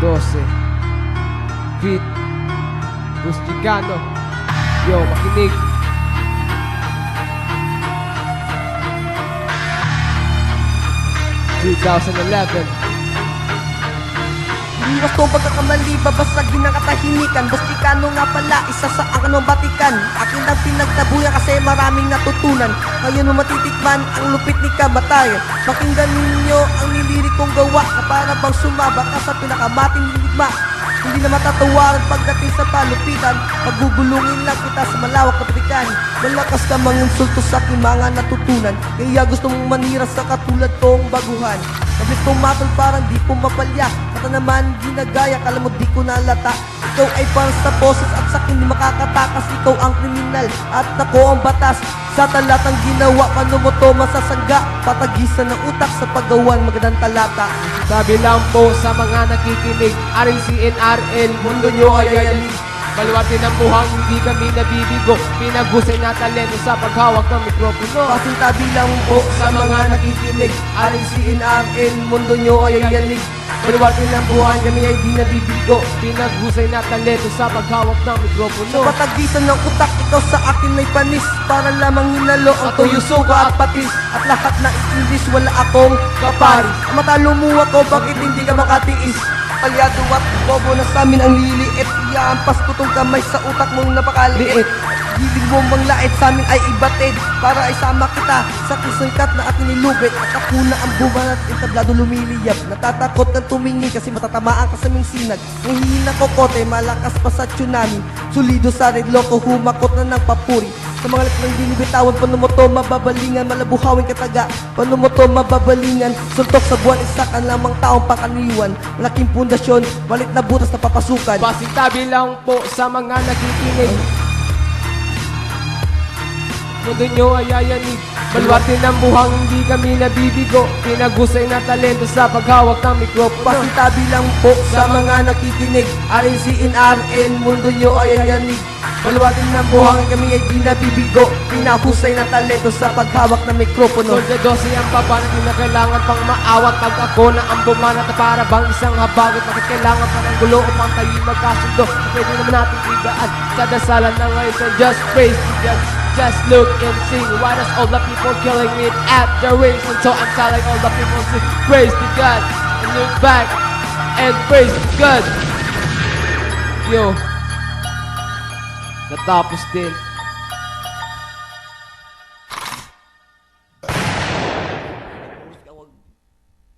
12 Beat Bustigano. Yo, makinig. Iwas kong pagkakamali, babasagin ng katahimikan. Bustigano nga pala, isa sa anong batikan. Akin ang pinagtabuyan kasi maraming natutunan. Ngayon mo matitikman ang lupit ni Kamatay. Pakinggan ninyo ang nilirik kong gawa na para bang sumaba ka sa pinakamating ligma. Hindi na matatawaran pagdating sa palupitan. Pagugulungin lang kita sa malawak na batikan. Malakas ka mga insulto sa aking mga natutunan. Kaya gusto mong manira sa katulad kong baguhan. Mabilis kong matol parang di ko mapalya. Kata naman ginagaya, kala mo di ko nalata. Ikaw ay parang sa boses at sa akin di makakatakas. Ikaw ang kriminal at ako ang batas. Sa talatang ginawa, paano mo to masasangga? Patagisan ng utak sa paggawan magandang talata. Sabi lang po sa mga nakikinig, RCNRL, mundo nyo ay ayalig. Baluarte ng buhang, hindi kami nabibigo. Pinagusay na talento sa paghawak ng mikropono. Pasintabi lang po sa mga nakikinig, RCNRL, mundo nyo ay ayalig. Baluarte ng buhang, kami ay di nabibigo. Pinagusay na talento sa paghawak ng mikropono. Sa patagisan ng utak, ikaw sa akin ay panis. Para lamang hinalo ang tuyo, suka at patis. At lahat na English, wala akong kaparis. Matalo mo ako, bakit hindi ka makatiis? Palyado at bobo na sa amin ang liliit. Iyaampas ko tong kamay sa utak mong napakaliit. Hilig mo bang lait sa amin ay ibatid. Para ay sama kita sa kisangkat na ating nilubit. At ako na ang buwan at entablado lumiliyap. Natatakot kang tumingin kasi matatamaan ka sa aming sinag. Ang hihina kokote, malakas pa sa tsunami. Sulido sa red loko, humakot na ng papuri. Sa mga lakang binibitawan, paano mo to mababalingan? Malabuhawin kataga, paano mo to mababalingan? Suntok sa buwan, isa ka lamang taong pakaniwan. Malaking pundasyon, malit na butas na papasukan. Pasintabi lang po sa mga nakikinig, mundo nyo ay ayanig. Baluarte ng buhang, hindi kami nabibigo. Pinagusay na talento sa paghawak ng mikropono. Pasintabi lang po sa mga nakikinig, RCNRL, mundo nyo ay ayanig. Baluarte ng buhang, kami ay di nabibigo. Pinahusay na talento sa paghawak ng mikropono. Solda 12 ang baba na di na kailangan pang maawat. Pag ako na ang bumanat na para bang isang habagit. Bakit kailangan pa ng gulo upang tayo magkasundo? Pwede naman natin igaan sa dasalan na ngayon sa just praise to God. Just look and sing. Why does all the people killing it at the rings? And so I'm telling all the people to praise to God and look back and praise to God. Yo, natapos din.